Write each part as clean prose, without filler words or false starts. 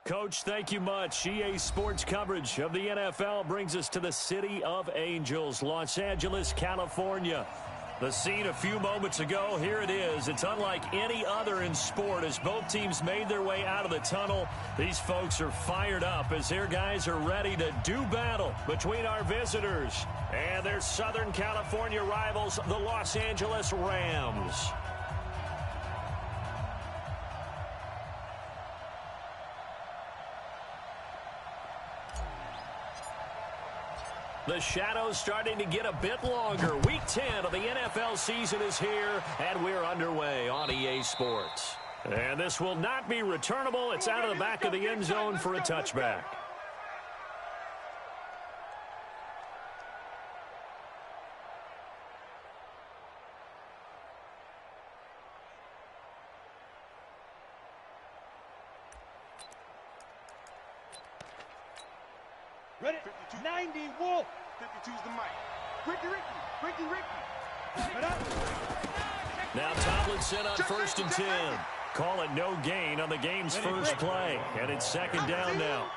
Coach, thank you much. EA Sports coverage of the NFL brings us to the City of Angels, Los Angeles, California. The scene a few moments ago, here it is. It's unlike any other in sport as both teams made their way out of the tunnel. These folks are fired up as their guys are ready to do battle between our visitors and their Southern California rivals, the Los Angeles Rams. The shadow's starting to get a bit longer. Week 10 of the NFL season is here, and we're underway on EA Sports. And this will not be returnable. It's out of the back of the end zone for a touchback. Ready? 90 Wolf. 52's the mic. Ricky. Now Tomlinson on 1st and 10. Call it no gain on the game's first play. And it's second down now.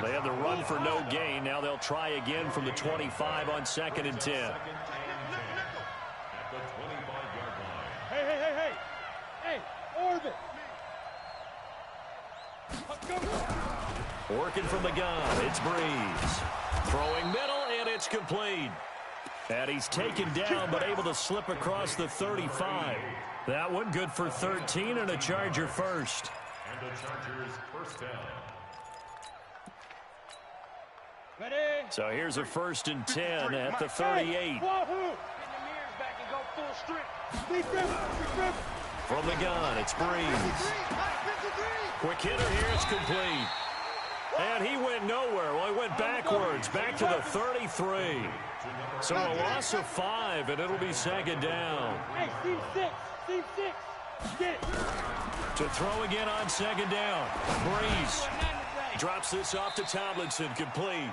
They had the run for no gain. Now they'll try again from the 25 on 2nd and 10. Hey, Orbit. Working from the gun, it's Breeze. Throwing middle, and it's complete. And he's taken down, but able to slip across the 35. That one good for 13 and a Charger first. And the Chargers first down. Ready? So here's a 1st and 10 at the 38. From the gun, it's Breeze. Quick hitter here, it's complete. And he went nowhere. Well, he went backwards, back to the 33. So a loss of 5, and it'll be second down. Hey, C6, get it. To throw again on second down. Breeze drops this off to Tomlinson, complete.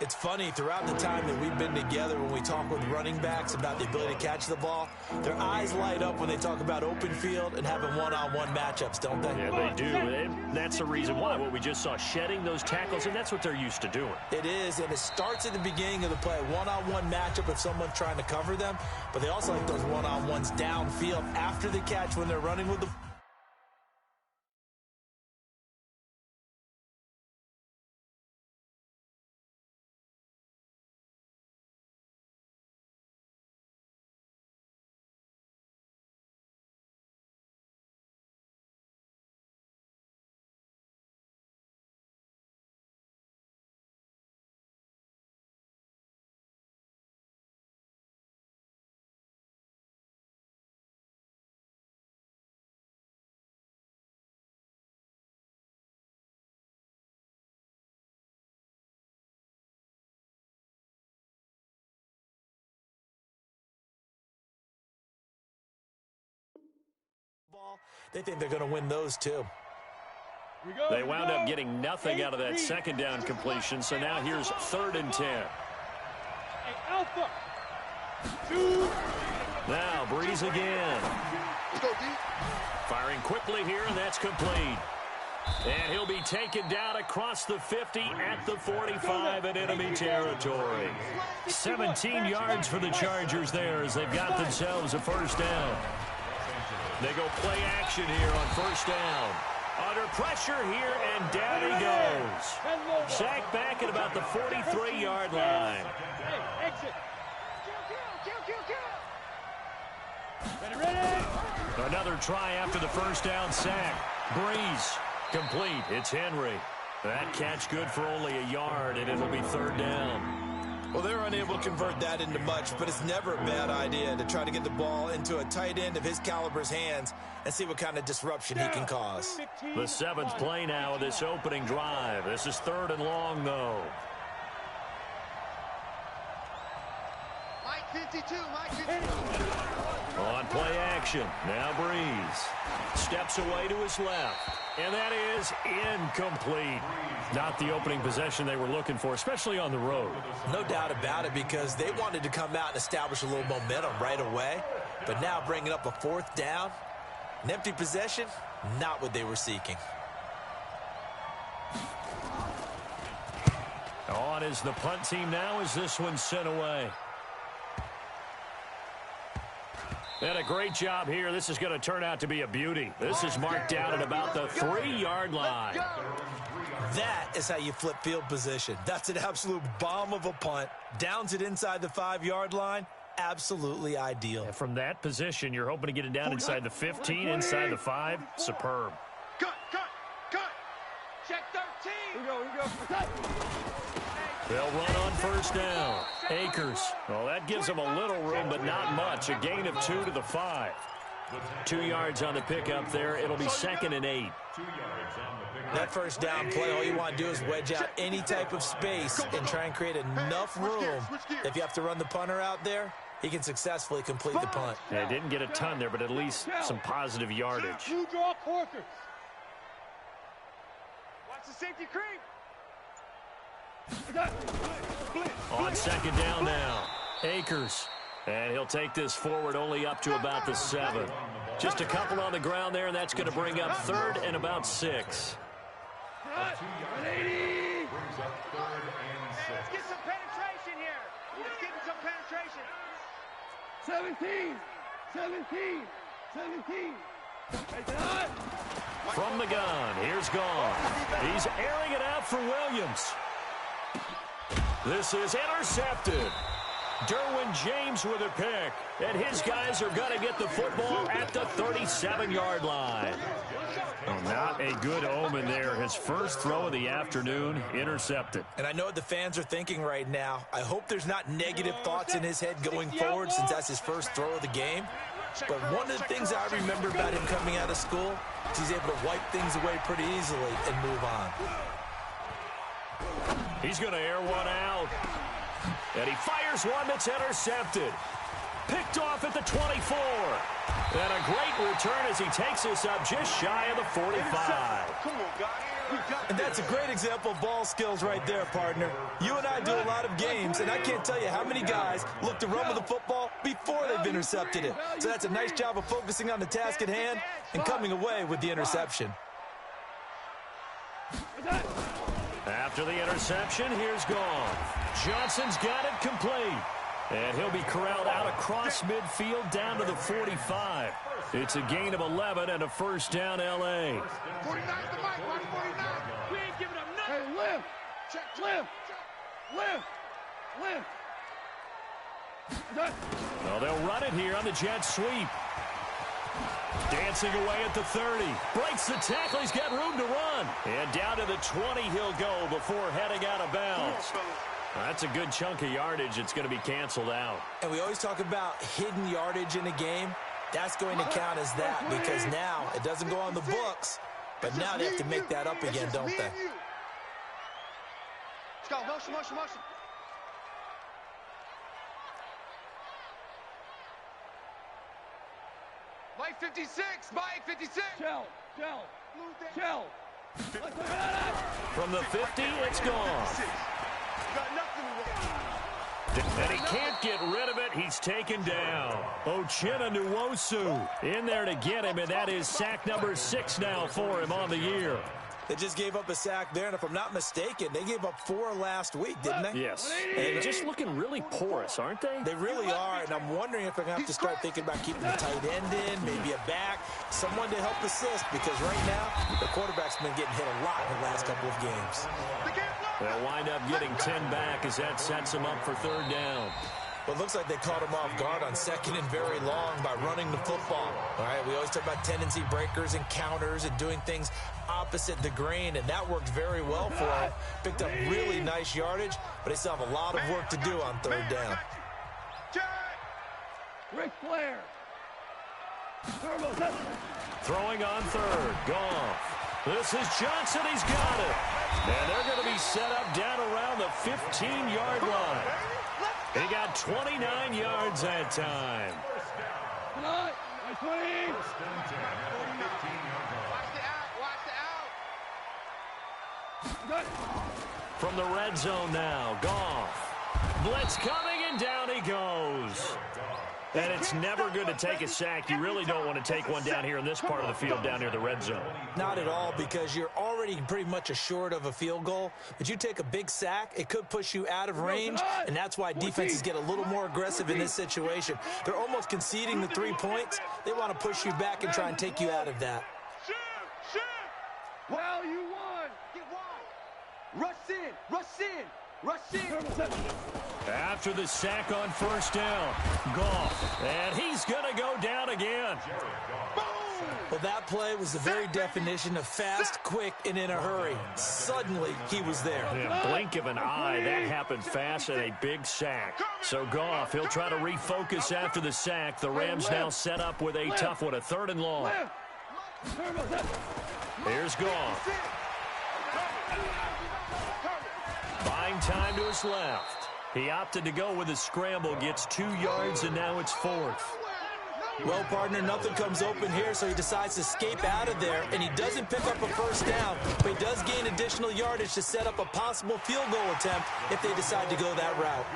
It's funny, throughout the time that we've been together, when we talk with running backs about the ability to catch the ball, their eyes light up when they talk about open field and having one-on-one matchups, don't they? Yeah, they do. And that's the reason why. What we just saw, shedding those tackles, and that's what they're used to doing. It is, and it starts at the beginning of the play. One-on-one matchup if someone's trying to cover them, but they also like those one-on-ones downfield after the catch when they're running with the ball. They think they're going to win those too. They wound up getting nothing out of that second down completion, so now here's 3rd and 10. Hey, Alpha. 2. Now Breeze again. Firing quickly here, and that's complete. And he'll be taken down across the 50 at the 45 in enemy territory. 17 yards for the Chargers there as they've got themselves a first down. They go play action here on first down. Under pressure here, and down he goes. Sacked back at about the 43-yard line. Hey, exit. Ready. Another try after the first down sack. Breeze, complete. It's Henry. That catch good for only a yard, and it'll be 3rd down. Well, they're unable to convert that into much, but it's never a bad idea to try to get the ball into a tight end of his caliber's hands and see what kind of disruption he can cause. The 7th play now of this opening drive. This is 3rd and long, though. Mike 52, Mike 52. On play action, now Breeze. Steps away to his left, and that is incomplete. Not the opening possession they were looking for, especially on the road. No doubt about it, because they wanted to come out and establish a little momentum right away. But now bringing up a 4th down, an empty possession, not what they were seeking. On is the punt team now as this one's sent away. And a great job here. This is going to turn out to be a beauty. This is marked down at about the 3-yard line. That is how you flip field position. That's an absolute bomb of a punt. Downs it inside the 5-yard line. Absolutely ideal. And from that position, you're hoping to get it down inside the 15, inside the 5. Superb. Cut. Check 13. Here we go. Cut. They'll run on first down. Akers. Well, that gives them a little room, but not much. A gain of 2 to the 5. 2 yards on the pickup there. It'll be 2nd and 8. That first down play, all you want to do is wedge out any type of space and try and create enough room. If you have to run the punter out there, he can successfully complete the punt. They didn't get a ton there, but at least some positive yardage. You draw Corkers. Watch the safety creep. On 2nd down now, Akers. And he'll take this forward only up to about the 7. Just a couple on the ground there, and that's going to bring up 3rd and about 6. Let's get some penetration here. Let's get some penetration. 17. From the gun, here's Gone. He's airing it out for Williams. This is intercepted. Derwin James with a pick. And his guys are going to get the football at the 37-yard line. Oh, not a good omen there. His first throw of the afternoon, intercepted. And I know what the fans are thinking right now. I hope there's not negative thoughts in his head going forward since that's his first throw of the game. But one of the things I remember about him coming out of school is he's able to wipe things away pretty easily and move on. He's going to air one out. And he fires one that's intercepted. Picked off at the 24. And a great return as he takes this up just shy of the 45. Come on, guys. And that's a great example of ball skills right there, partner. You and I do a lot of games, and I can't tell you how many guys look to run with the football before they've intercepted it. So that's a nice job of focusing on the task at hand and coming away with the interception. After the interception, here's Gone. Johnson's got it complete. And he'll be corralled out across midfield down to the 45. It's a gain of 11 and a first down, L.A. 49's the mic. Watch 49. We ain't giving up nothing. Hey, lift. Well, they'll run it here on the jet sweep. Dancing away at the 30. Breaks the tackle. He's got room to run. And down to the 20 he'll go before heading out of bounds. That's a good chunk of yardage. It's going to be canceled out. And we always talk about hidden yardage in a game. That's going to count as that because now it doesn't go on the books, but now they have to make that up again, don't they? Let's go. Motion. Mike 56. Mike 56. Shell. From the 50, it's gone. Got nothing to And he can't get rid of it. He's taken down. Uchenna Nwosu in there to get him, and that is sack number 6 now for him on the year. They just gave up a sack there, and if I'm not mistaken, they gave up 4 last week, didn't they? Yes. And just looking really porous, aren't they? They really are, and I'm wondering if they're going to have to start thinking about keeping the tight end in, maybe a back, someone to help assist, because right now, the quarterback's been getting hit a lot in the last couple of games. They'll wind up getting 10 back as that sets them up for 3rd down. Well, it looks like they caught him off guard on 2nd and very long by running the football. All right, we always talk about tendency breakers and counters and doing things opposite the grain, and that worked very well for him. Picked up really nice yardage, but they still have a lot of work to do on 3rd down. Ric Flair. Throwing on 3rd. Goff. This is Johnson. He's got it. And they're going to be set up down around the 15-yard line. He got 29 yards that time. Watch the out. From the red zone now, Goff. Blitz coming, and down he goes. And it's never good to take a sack. You really don't want to take one down here in this part of the field, down near the red zone. Not at all, because you're already pretty much assured of a field goal. But you take a big sack, it could push you out of range, and that's why defenses get a little more aggressive in this situation. They're almost conceding the 3 points. They want to push you back and try and take you out of that. Well, you won. Get wide. Rush in. Rush in. Rush in. After the sack on first down, Goff, and he's going to go down again. Well, that play was the very definition of fast, quick, and in a hurry. Suddenly, he was there. Yeah, blink of an eye, that happened fast, and a big sack. So Goff, he'll try to refocus after the sack. The Rams now set up with a tough one, a 3rd and long. Here's Goff. Buying time to his left. He opted to go with a scramble, gets 2 yards, and now it's 4th. Well, partner, nothing comes open here, so he decides to escape out of there, and he doesn't pick up a first down, but he does gain additional yardage to set up a possible field goal attempt if they decide to go that route.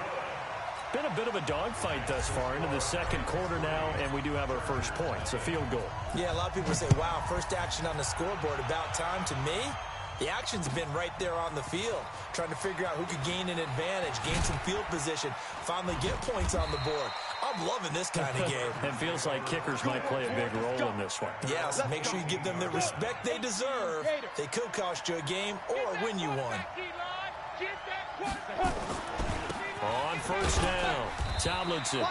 Been a bit of a dogfight thus far into the second quarter now, and we do have our first points, a field goal. Yeah, a lot of people say, wow, first action on the scoreboard, about time. To me, the action's been right there on the field, trying to figure out who could gain an advantage, gain some field position, finally get points on the board. I'm loving this kind of game. It feels like kickers might play a big role in this one. Yeah, so make sure you give them the respect they deserve. They could cost you a game or win you one. On first down, Tomlinson.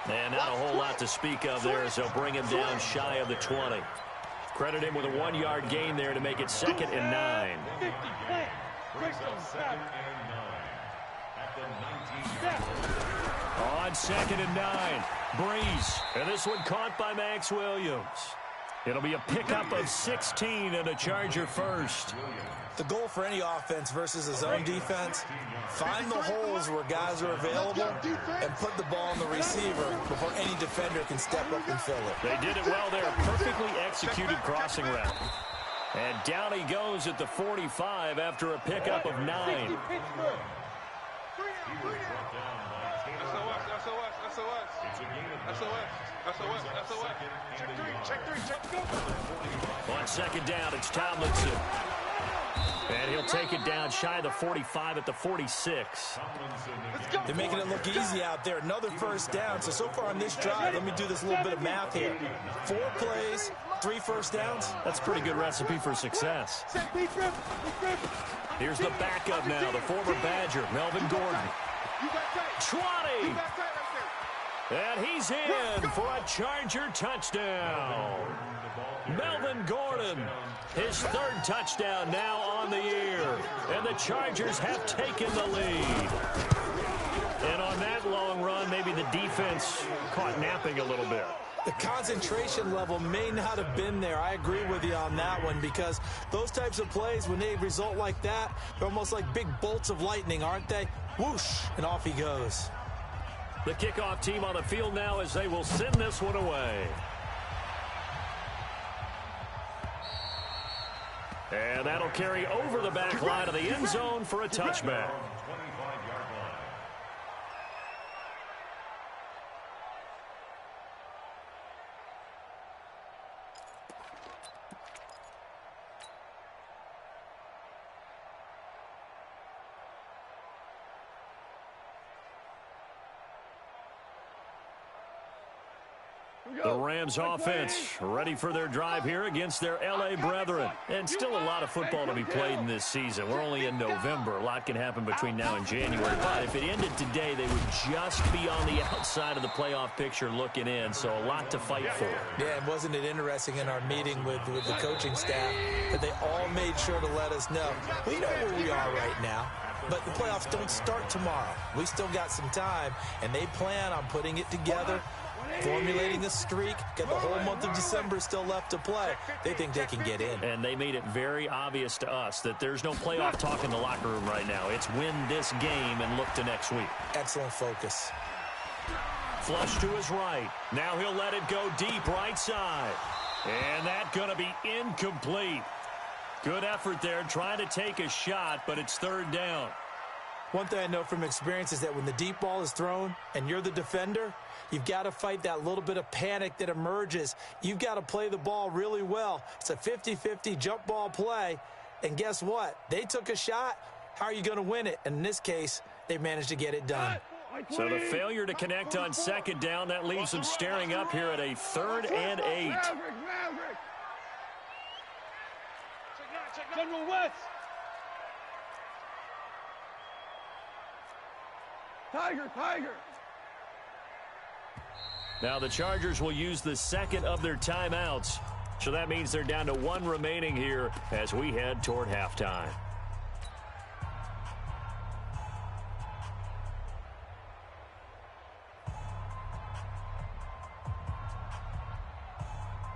And not a whole lot to speak of there as they'll bring him down shy of the 20. Credit him with a 1-yard gain there to make it 2nd and 9. On 2nd and 9, Breeze. And this one caught by Max Williams. It'll be a pickup of 16 and a Charger first. The goal for any offense versus a zone defense, find the holes where guys are available and put the ball on the receiver before any defender can step up and fill it. They did it well there. Perfectly executed crossing route. And down he goes at the 45 after a pickup of 9. On 2nd down, it's Tomlinson. And he'll take it down shy of the 45 at the 46. They're making it look easy out there. Another first down. So far on this drive, let me do this little bit of math here. 4 plays, 3 first downs. That's a pretty good recipe for success. Here's the backup now, the former Badger, Melvin Gordon. 20! And he's in for a Charger touchdown. Melvin Gordon, his 3rd touchdown now on the year. And the Chargers have taken the lead. And on that long run, maybe the defense caught napping a little bit. The concentration level may not have been there. I agree with you on that one, because those types of plays, when they result like that, they're almost like big bolts of lightning, aren't they? Whoosh, and off he goes. The kickoff team on the field now as they will send this one away. And that'll carry over the back line of the end zone for a touchback. The Rams offense ready for their drive here against their L.A. brethren. And still a lot of football to be played in this season. We're only in November. A lot can happen between now and January. But if it ended today, they would just be on the outside of the playoff picture looking in. So a lot to fight for. Yeah, and wasn't it interesting in our meeting with the coaching staff that they all made sure to let us know, we know where we are right now, but the playoffs don't start tomorrow. We still got some time, and they plan on putting it together, formulating a streak, got the whole month of December still left to play. They think they can get in. And they made it very obvious to us that there's no playoff talk in the locker room right now. It's win this game and look to next week. Excellent focus. Flush to his right. Now he'll let it go deep right side. And that's going to be incomplete. Good effort there trying to take a shot, but it's 3rd down. One thing I know from experience is that when the deep ball is thrown and you're the defender, you've got to fight that little bit of panic that emerges. You've got to play the ball really well. It's a 50-50 jump ball play. And guess what? They took a shot. How are you going to win it? And in this case, they managed to get it done. So the failure to connect on second down, that leaves them staring up here at a 3rd and 8. General West. Tiger. Now the Chargers will use the second of their timeouts. So that means they're down to 1 remaining here as we head toward halftime.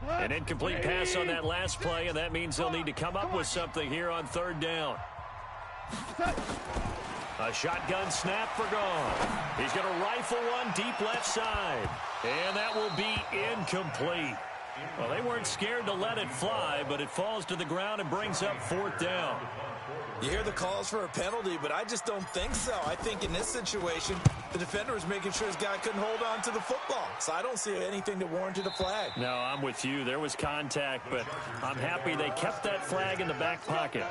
An incomplete pass on that last play, and that means they'll need to come up with something here on 3rd down. A shotgun snap for Gone. He's going to rifle one deep left side. And that will be incomplete. Well, they weren't scared to let it fly, but it falls to the ground and brings up 4th down. You hear the calls for a penalty, but I just don't think so. I think in this situation, the defender was making sure his guy couldn't hold on to the football. So I don't see anything that warranted a flag. No, I'm with you. There was contact, but I'm happy they kept that flag in the back pocket.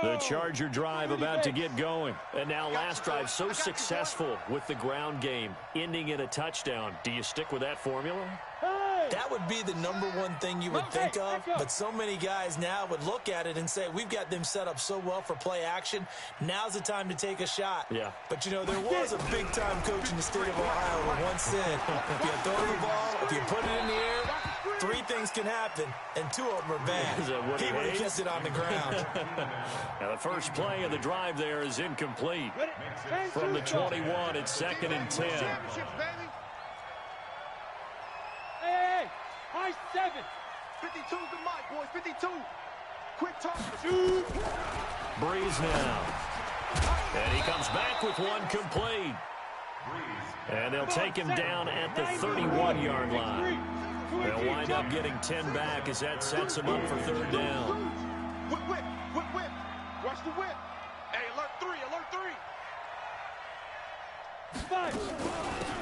The Charger drive about to get going. And now last drive so successful with the ground game, ending in a touchdown. Do you stick with that formula? That would be the #1 thing you would think of, but so many guys now would look at it and say, we've got them set up so well for play action. Now's the time to take a shot. Yeah. But, you know, there was a big-time coach in the state of Ohio who once said, if you throw the ball, if you put it in the air, 3 things can happen, and 2 of them are bad. He would have kept it on the ground. Now the first play of the drive there is incomplete. From the 21, it's 2nd and 10. Hey, high 7. 52's the mic, boys. 52. Quick talk. Breeze now. And he comes back with one complete. And they'll take him down at the 31-yard line. They'll wind up getting 10 back as that sets them up for 3rd down. Whip. Watch the whip. Hey, alert 3.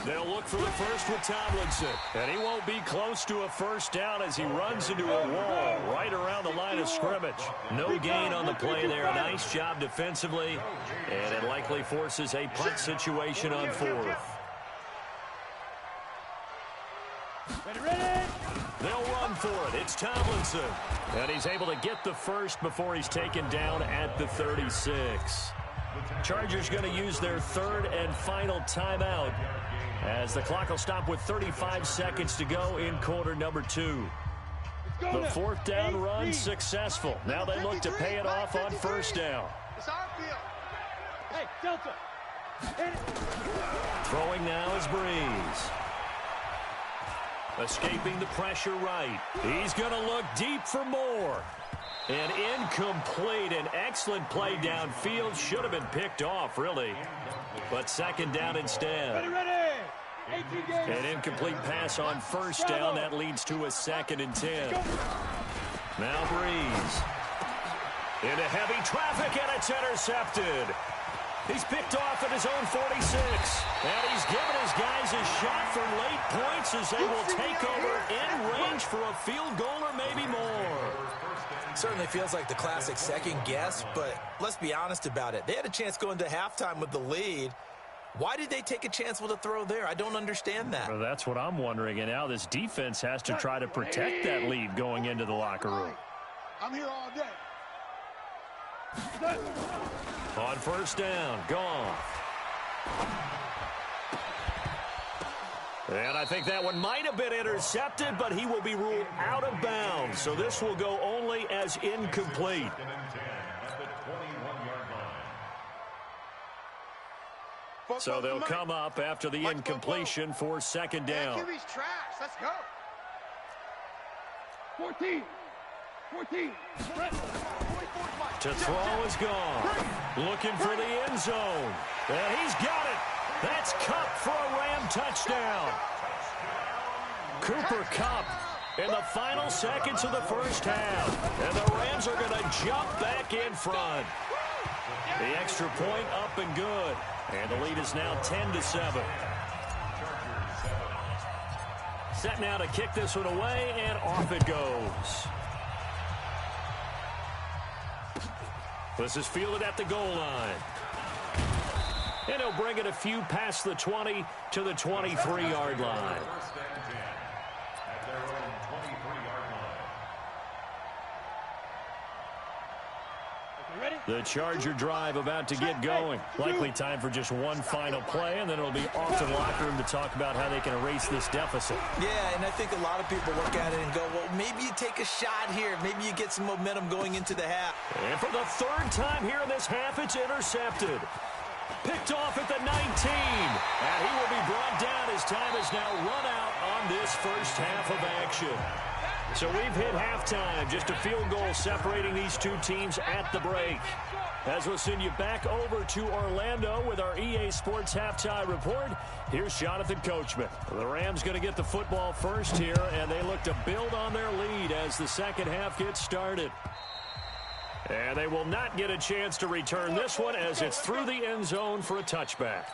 They'll look for the first with Tomlinson. And he won't be close to a 1st down as he runs into a wall right around the line of scrimmage. No gain on the play there. Nice job defensively. And it likely forces a punt situation on 4th. They'll run for it. It's Tomlinson. And he's able to get the first before he's taken down at the 36. Chargers going to use their 3rd and final timeout as the clock will stop with 35 seconds to go in quarter number 2. The 4th down run successful. Now they look to pay it off on 1st down. It's our field. Hey, Delta. Throwing now is Breeze. Escaping the pressure right. He's going to look deep for more. And incomplete. An excellent play downfield. Should have been picked off, really. But 2nd down instead. An incomplete pass on 1st down. That leads to a 2nd and 10. Now Breeze. Into heavy traffic, and it's intercepted. He's picked off at his own 46. And he's given his guys a shot for late points as they will take over in range for a field goal or maybe more. Certainly feels like the classic second guess, but let's be honest about it. They had a chance going to halftime with the lead. Why did they take a chance with a throw there? I don't understand that. Well, that's what I'm wondering. And now this defense has to try to protect that lead going into the locker room. I'm here all day. On 1st down, Gone. And I think that one might have been intercepted, but he will be ruled out of bounds. So this will go only as incomplete. So they'll come up after the incompletion for 2nd down. QB's trash. Let's go. 14. To throw is Gone. Looking for the end zone. And he's got it. That's Kupp for a Ram touchdown. Cooper Kupp in the final seconds of the first half. And the Rams are going to jump back in front. The extra point up and good. And the lead is now 10-7. Set now to kick this one away, and off it goes. This is fielded at the goal line. And he'll bring it a few past the 20 to the 23-yard line. The Charger drive about to get going. Likely time for just one final play, and then it'll be off to the locker room to talk about how they can erase this deficit. Yeah, and I think a lot of people look at it and go, well, maybe you take a shot here. Maybe you get some momentum going into the half. And for the third time here in this half, it's intercepted. Picked off at the 19. And he will be brought down as time has now run out on this first half of action. So we've hit halftime. Just a field goal separating these two teams at the break. As we'll send you back over to Orlando with our EA Sports Halftime Report, here's Jonathan Coachman. The Rams going to get the football first here, and they look to build on their lead as the second half gets started. And they will not get a chance to return this one as it's through the end zone for a touchback.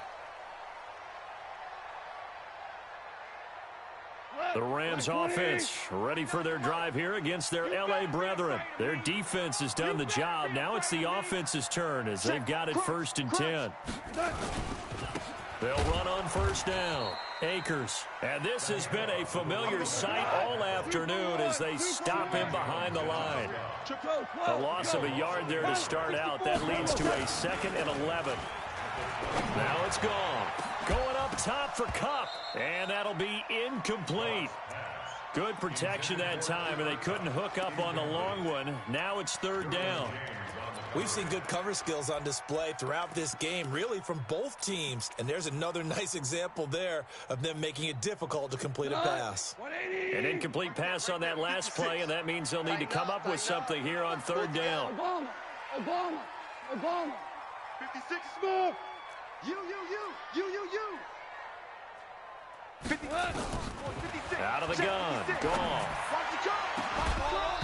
The Rams offense ready for their drive here against their L.A. brethren. Their defense has done the job. Now it's the offense's turn as they've got it 1st and 10. They'll run on first down. Akers. And this has been a familiar sight all afternoon as they stop him behind the line. A loss of a yard there to start out. That leads to a 2nd and 11. Now it's gone. Going up top for Kupp. And that'll be incomplete. Good protection that time, and they couldn't hook up on the long one. Now it's 3rd down. We've seen good cover skills on display throughout this game, really from both teams. And there's another nice example there of them making it difficult to complete a pass. An incomplete pass on that last play, and that means they'll need to come up with something here on 3rd down. Obama. 56 small. You. 56. Out of the gun. Gone.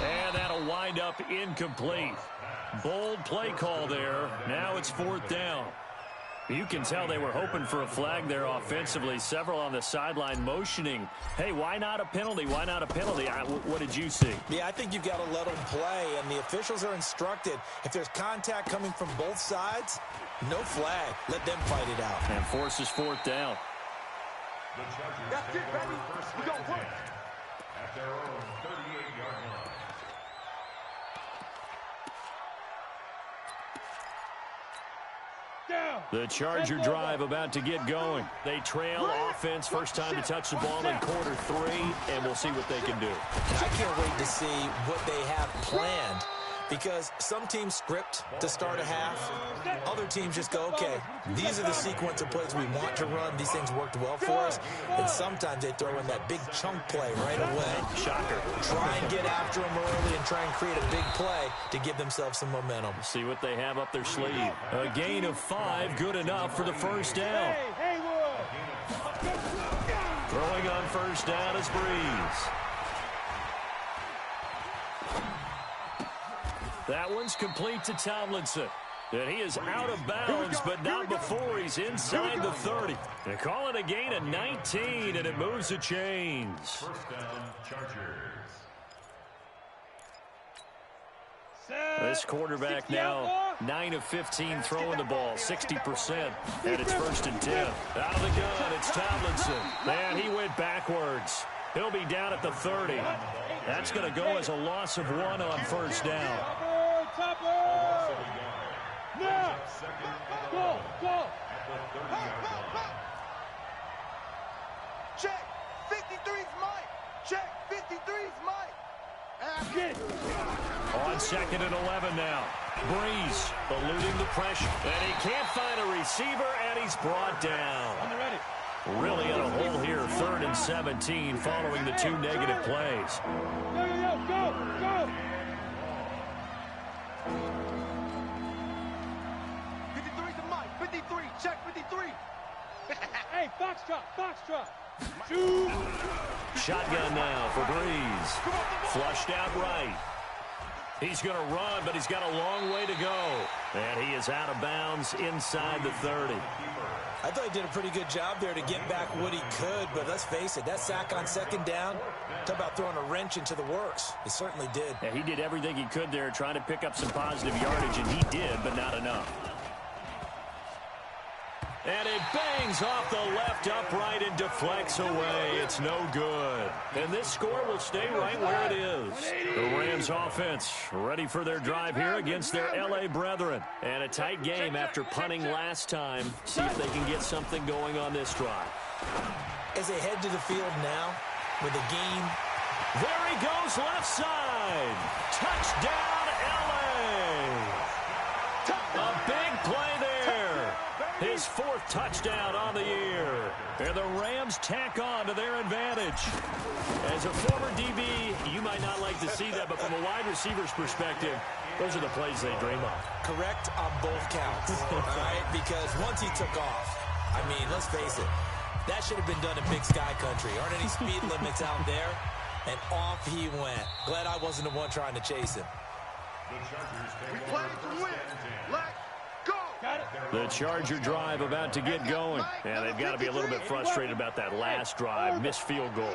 And that'll wind up incomplete. Bold play call there. Now it's 4th down. You can tell they were hoping for a flag there offensively. Several on the sideline motioning. Hey, why not a penalty? Why not a penalty? What did you see? Yeah, I think you've got to let them play, and the officials are instructed. If there's contact coming from both sides, no flag. Let them fight it out. And forces 4th down. That's it, baby. We got work. At their own 38-yard line. The Charger drive about to get going. They trail offense. First time to touch the ball in quarter 3, and we'll see what they can do. I can't wait to see what they have planned, because some teams script to start a half. Other teams just go, okay, these are the sequence of plays we want to run. These things worked well for us. And sometimes they throw in that big chunk play right away. Shocker. Try and get after them early and try and create a big play to give themselves some momentum. See what they have up their sleeve. A gain of 5, good enough for the first down. Throwing on first down is Breeze. That one's complete to Tomlinson. And he is out of bounds, but not before he's inside the 30. They call it a gain of 19, and it moves the chains. First down, Chargers. This quarterback now 9 of 15 throwing the ball, 60%, and it's 1st and 10. Out of the gun, it's Tomlinson. Man, he went backwards. He'll be down at the 30. That's going to go as a loss of 1 on first down. Now. Go. Check. 53's Mike. Check. 53's Mike. On 2nd and 11 now. Breeze eluding the pressure. And he can't find a receiver, and he's brought down. Really in a hole here, 3rd and 17 following the 2 negative plays. Go. 53's Mike. 53. Check 53. Hey, foxtrot, foxtrot. Shoot. Shotgun now for Breeze. Flushed out right. He's going to run, but he's got a long way to go. And he is out of bounds inside the 30. I thought he did a pretty good job there to get back what he could, but let's face it, that sack on second down, talk about throwing a wrench into the works. He certainly did. Yeah, he did everything he could there trying to pick up some positive yardage, and he did, but not enough. And it bangs off the left upright and deflects away. It's no good. And this score will stay right where it is. The Rams offense ready for their drive here against their L.A. brethren. And a tight game after punting last time. See if they can get something going on this drive. As they head to the field now with a game. There he goes left side. Touchdown L.A. A big play there. His fourth touchdown on the year. And the Rams tack on to their advantage. As a former DB, you might not like to see that, but from a wide receiver's perspective, those are the plays they dream of. Correct on both counts, all right? Because once he took off, I mean, let's face it, that should have been done in Big Sky Country. Aren't any speed limits out there? And off he went. Glad I wasn't the one trying to chase him. We play to win. Let's go. The Charger drive about to get going. And they've got to be a little bit frustrated about that last drive. Missed field goal.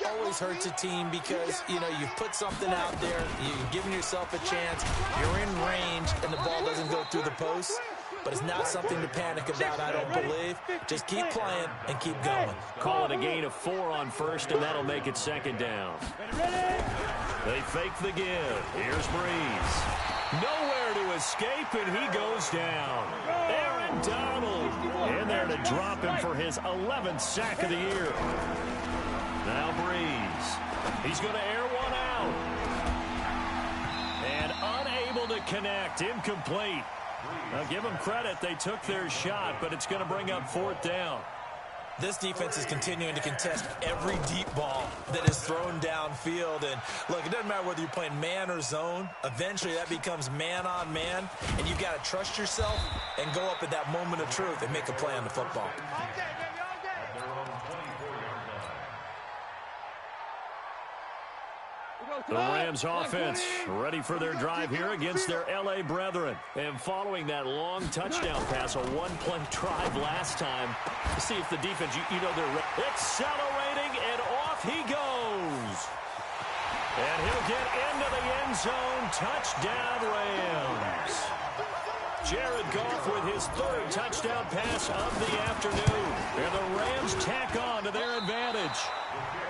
Always hurts a team because, you know, you've put something out there, you've given yourself a chance, you're in range, and the ball doesn't go through the post. But it's not something to panic about, I don't believe. Just keep playing and keep going. Call it a gain of 4 on first, and that'll make it second down. They fake the give. Here's Breeze. Nowhere to escape, and he goes down. Aaron Donald in there to drop him for his 11th sack of the year. Now Breeze. He's going to air one out. And unable to connect. Incomplete. Now give them credit. They took their shot, but it's going to bring up 4th down. This defense is continuing to contest every deep ball that is thrown downfield. And, look, it doesn't matter whether you're playing man or zone. Eventually, that becomes man-on-man, and you've got to trust yourself and go up at that moment of truth and make a play on the football. The Rams offense ready for their drive here against their L.A. brethren. And following that long touchdown pass, a one-play drive last time, to see if the defense, you know, they're accelerating, and off he goes. And he'll get into the end zone. Touchdown, Rams. Jared Goff with his 3rd touchdown pass of the afternoon. And the Rams tack on to their advantage.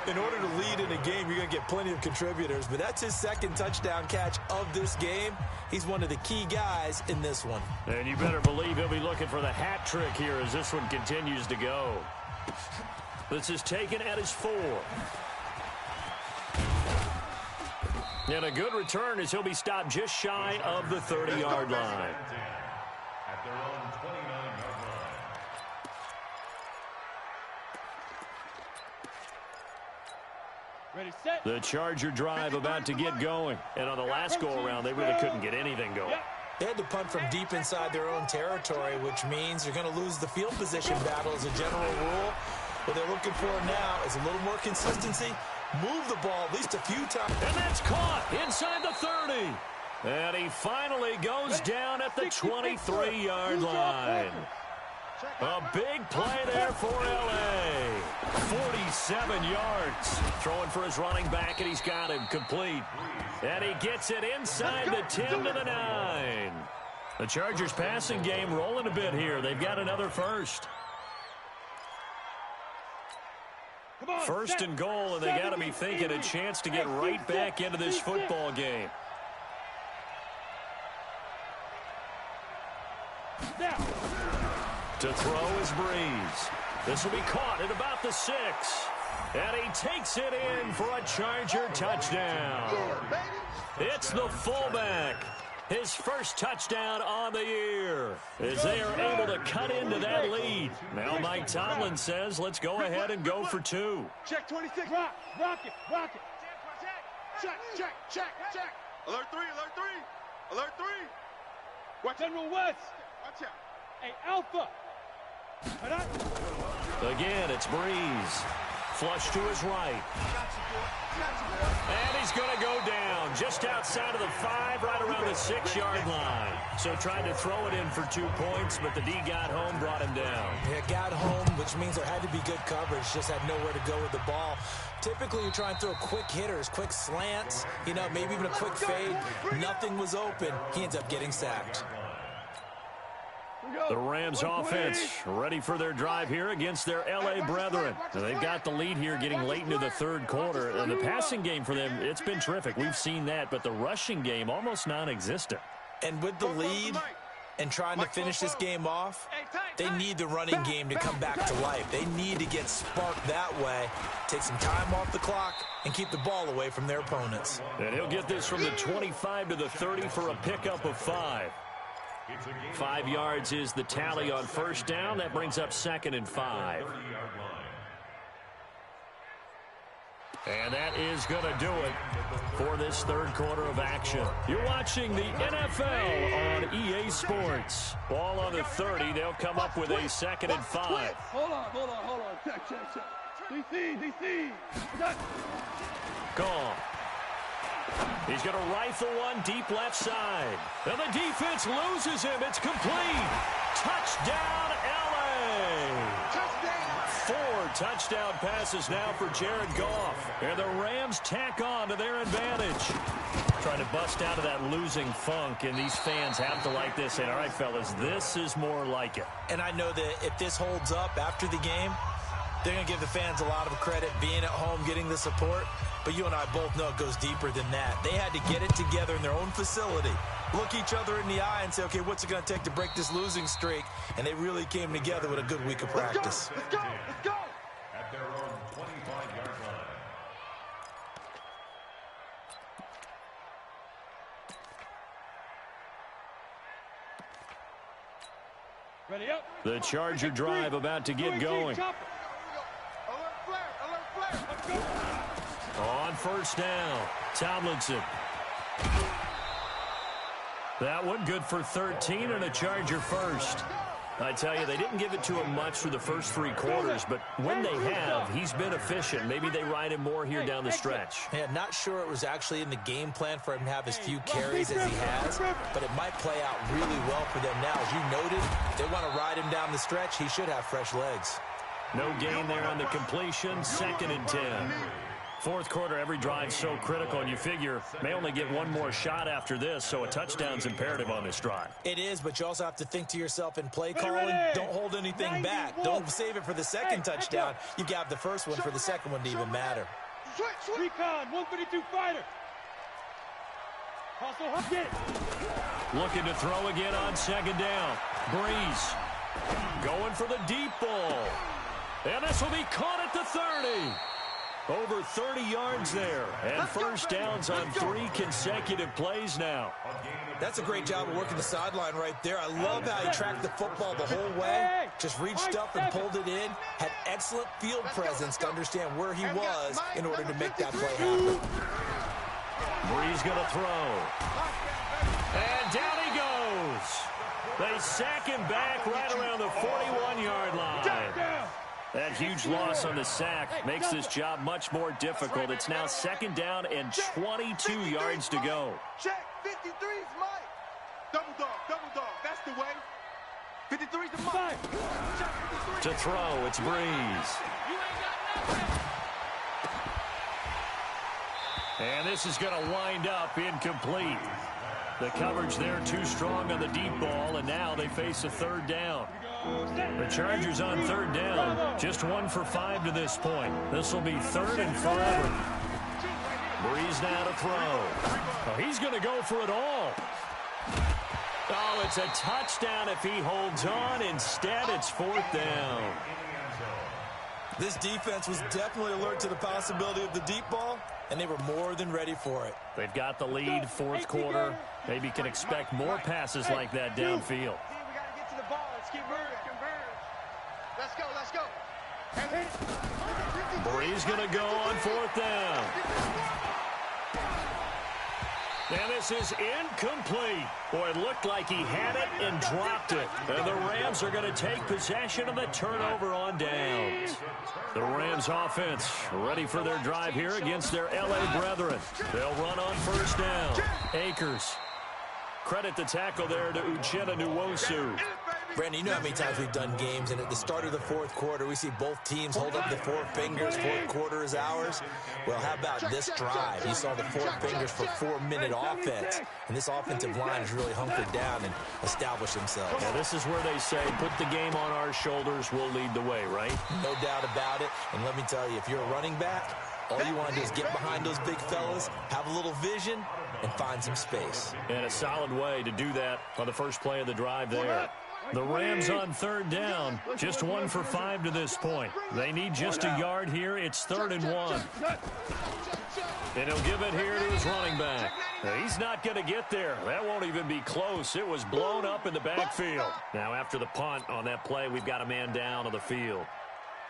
In order to lead in a game, you're going to get plenty of contributors, but that's his 2nd touchdown catch of this game. He's one of the key guys in this one. And you better believe he'll be looking for the hat trick here as this one continues to go. This is taken at his 4. And a good return as he'll be stopped just shy of the 30-yard line. At their own 29-yard line. Ready, set. The Charger drive about to get going. And on the last go-around, they really couldn't get anything going. They had to punt from deep inside their own territory, which means they're going to lose the field position battle as a general rule. What they're looking for now is a little more consistency. Move the ball at least a few times. And that's caught inside the 30. And he finally goes down at the 23-yard line. A big play there for L.A. 47 yards. Throwing for his running back, and he's got him complete. And he gets it inside the 10 to the 9. The Chargers passing game rolling a bit here. They've got another first. First and goal, and they got to be thinking a chance to get right back into this football game. To throw is Breeze. This will be caught at about the 6. And he takes it in for a Charger touchdown. It's the fullback. His first touchdown on the year as they are able to cut into that lead. Now Mike Tomlin says, let's go ahead and go for 2. Check 26. Rock it. Check. Alert 3. Alert 3. Watch General West. Watch out. Hey, Alpha. Again, it's Breeze. Flush to his right. And he's going to go down just outside of the 5, right around the 6-yard line. So tried to throw it in for 2 points, but the D got home, brought him down. Yeah, got home, which means there had to be good coverage. Just had nowhere to go with the ball. Typically, you try and throw quick hitters, quick slants, you know, maybe even a quick fade. Nothing was open. He ends up getting sacked. The Rams offense ready for their drive here against their L.A. brethren. They've got the lead here getting late into the third quarter. And the passing game for them, it's been terrific. We've seen that, but the rushing game almost non-existent. And with the lead and trying to finish this game off, they need the running game to come back to life. They need to get sparked that way, take some time off the clock, and keep the ball away from their opponents. And he'll get this from the 25 to the 30 for a pickup of 5. 5 yards is the tally on first down. That brings up 2nd and 5. And that is going to do it for this third quarter of action. You're watching the NFL on EA Sports. Ball on the 30. They'll come up with a 2nd and 5. Hold on. Check. DC. Gone. He's going to rifle one deep left side. And the defense loses him. It's complete. Touchdown, L.A. Touchdown. 4 touchdown passes now for Jared Goff. And the Rams tack on to their advantage. Trying to bust out of that losing funk, and these fans have to like this. And all right, fellas, this is more like it. And I know that if this holds up after the game, they're going to give the fans a lot of credit, being at home, getting the support. But you and I both know it goes deeper than that. They had to get it together in their own facility, look each other in the eye and say, okay, what's it going to take to break this losing streak? And they really came together with a good week of practice. Let's go. At their own 25-yard line. Ready up. The Charger drive about to get going. Alert flare. Let's go. On first down, Tomlinson. That one good for 13 and a Charger first. I tell you, they didn't give it to him much through the first 3 quarters, but when they have, he's been efficient. Maybe they ride him more here down the stretch. Yeah, not sure it was actually in the game plan for him to have as few carries as he has, but it might play out really well for them now. As you noted, if they want to ride him down the stretch, he should have fresh legs. No gain there on the completion, 2nd and 10. Fourth quarter, every drive so critical, and you figure may only get one more shot after this, so a touchdown's imperative on this drive. It is, but you also have to think to yourself in play calling, don't hold anything back. Don't save it for the second touchdown. You got the first one for the second one to even matter. Recon, 152 fighter. Hustle, get it. Looking to throw again on 2nd down. Breeze going for the deep ball. And this will be caught at the 30. Over 30 yards there. And first downs on 3 consecutive plays now. That's a great job of working the sideline right there. I love how he tracked the football the whole way. Just reached up and pulled it in. Had excellent field presence to understand where he was in order to make that play happen. Breeze going to throw. And down he goes. They sack him back right around the 41-yard line. That huge loss on the sack makes this job much more difficult. It's now 2nd down and 22 yards to go. Check, 53's Mike. Double dog. That's the way. 53's the Mike. To throw, it's Breeze. And this is going to wind up incomplete. The coverage there too strong on the deep ball, and now they face a 3rd down. The Chargers on 3rd down, just 1 for 5 to this point. This will be 3rd and forever. Breeze now to throw. Oh, he's going to go for it all. Oh, it's a touchdown if he holds on. Instead, it's 4th down. This defense was definitely alert to the possibility of the deep ball, and they were more than ready for it. They've got the lead, 4th quarter. Maybe can expect more passes like that downfield. We got to get to the ball. Let's keep moving. Let's go. Breeze going to go on 4th down. And this is incomplete. Boy, it looked like he had it and dropped it. And the Rams are going to take possession of the turnover on downs. The Rams offense ready for their drive here against their L.A. brethren. They'll run on first down. Akers. Credit the tackle there to Uchenna Nwosu. Brandon, you know how many times we've done games, and at the start of the fourth quarter, we see both teams hold up the four fingers, fourth quarter is ours. Well, how about this drive? You saw the four fingers for 4-minute offense, and this offensive line is really hunkered down and established themselves. Yeah, this is where they say, put the game on our shoulders, we'll lead the way, right? No doubt about it, and let me tell you, if you're a running back, all you want to do is get behind those big fellas, have a little vision, and find some space. And a solid way to do that on the first play of the drive there. The Rams on third down, just 1 for 5 to this point. They need just a yard here. It's 3rd and 1. And he'll give it here to his running back. He's not going to get there. That won't even be close. It was blown up in the backfield. Now after the punt on that play, we've got a man down on the field.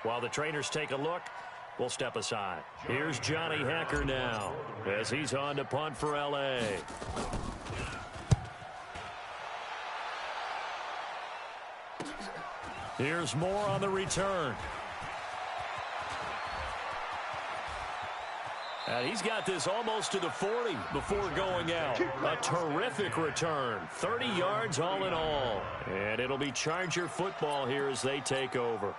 While the trainers take a look, we'll step aside. Here's Johnny Hacker now as he's on to punt for L.A. Here's more on the return. And he's got this almost to the 40 before going out. A terrific return. 30 yards all in all. And it'll be Charger football here as they take over.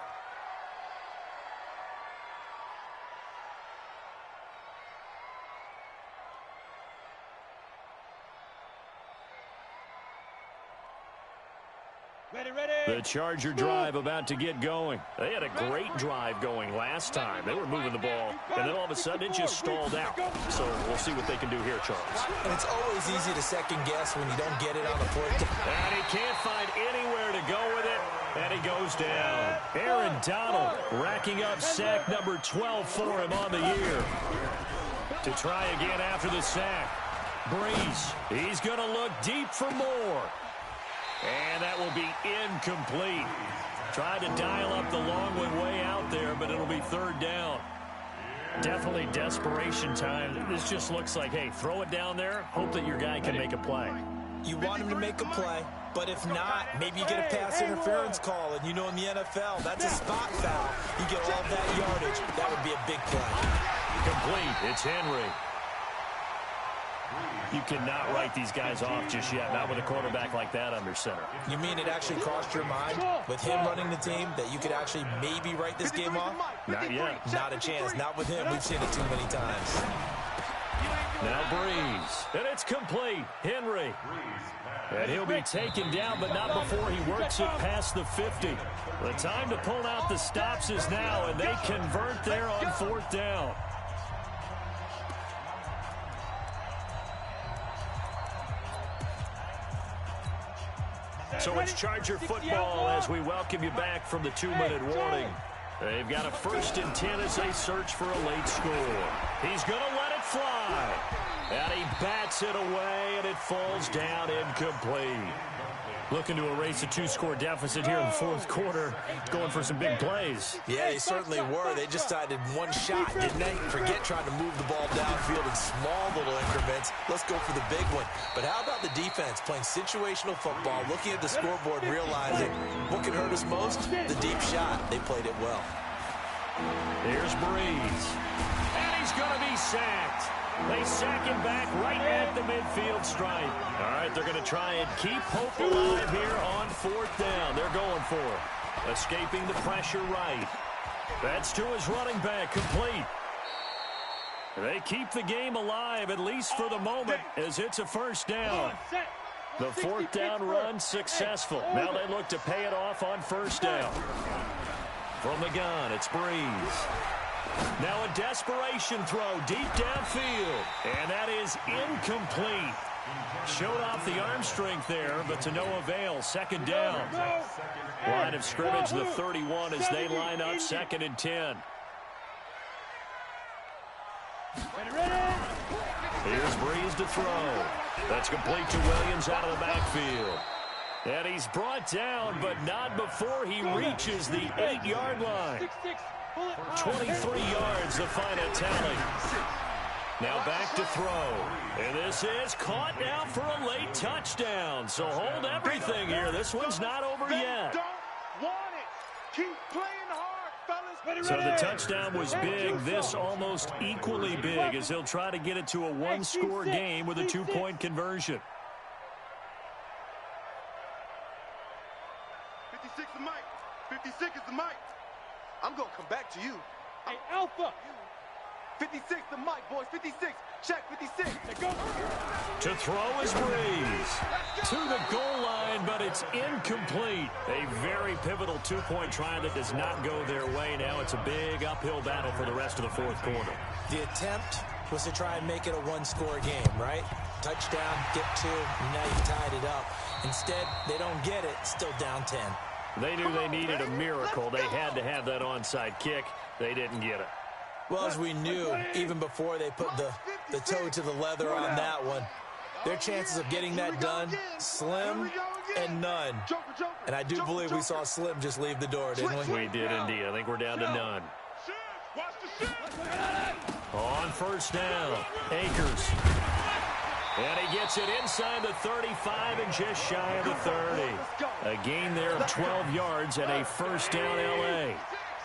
The Charger drive about to get going. They had a great drive going last time. They were moving the ball, and then all of a sudden it just stalled out. So we'll see what they can do here, Charles. And it's always easy to second guess when you don't get it on the fourth down. And he can't find anywhere to go with it, and he goes down. Aaron Donald racking up sack number 12 for him on the year. To try again after the sack. Breeze, he's going to look deep for more. And that will be incomplete. Tried to dial up the long one way out there, but it'll be 3rd down. Definitely desperation time. This just looks like, hey, throw it down there, hope that your guy can make a play. You want him to make a play, but if not, maybe you get a pass interference call. And you know in the NFL, that's a spot foul. You get all that yardage. That would be a big play. Complete. It's Henry. You cannot write these guys off just yet, not with a quarterback like that under center. You mean it actually crossed your mind with him running the team that you could actually maybe write this game off? Not yet. Not a chance. Not with him. We've seen it too many times. Now Breeze. And it's complete. Henry. And he'll be taken down, but not before he works it past the 50. The time to pull out the stops is now, and they convert there on 4th down. So it's Charger football as we welcome you back from the 2-minute warning. They've got a 1st and 10 as they search for a late score. He's going to let it fly. And he bats it away, and it falls down incomplete. Looking to erase a 2-score deficit here in the 4th quarter. Going for some big plays. Yeah, they certainly were. They just decided one shot, didn't they? Forget trying to move the ball downfield in small little increments. Let's go for the big one. But how about the defense playing situational football, looking at the scoreboard, realizing what can hurt us most? The deep shot. They played it well. Here's Breeze. And he's going to be sacked. They sack him back right at the midfield stripe. All right, they're going to try and keep hope alive here on 4th down. They're going for it. Escaping the pressure right. That's to his running back, complete. They keep the game alive, at least for the moment, as it's a 1st down. The 4th down run successful. Now they look to pay it off on 1st down. From the gun, it's Breeze. Now a desperation throw deep downfield. And that is incomplete. Showed off the arm strength there, but to no avail. 2nd down. Line of scrimmage, the 31, as they line up 2nd and 10. Here's Breeze to throw. That's complete to Williams out of the backfield. And he's brought down, but not before he reaches the 8-yard line. 23 yards, the final tally. Now back to throw. And this is caught now for a late touchdown. So hold everything here. This one's not over yet. Don't want it. Keep playing hard, fellas. So the touchdown was big. This almost equally big as he'll try to get it to a one-score game with a two-point conversion. 56 is Mike. 56 is the Mike. I'm going to come back to you. Hey, Alpha. 56 the Mike, boys. 56. Check 56. To throw is Breeze. To the goal line, but it's incomplete. A very pivotal two-point try that does not go their way. Now it's a big uphill battle for the rest of the fourth quarter. The attempt was to try and make it a one-score game, right? Touchdown, get two, and now you tied it up. Instead, they don't get it, still down 10. They knew they needed a miracle. They had to have that onside kick. They didn't get it. Well, as we knew, even before they put the toe to the leather on that one, their chances of getting that done, slim and none. And I do believe we saw Slim just leave the door, didn't we? We did indeed. I think we're down to none. On first down, Akers. And he gets it inside the 35 and just shy of the 30. A gain there of 12 yards and a first down L.A.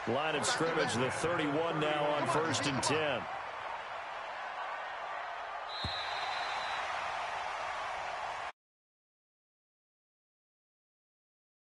Line of scrimmage, the 31 now on 1st and 10.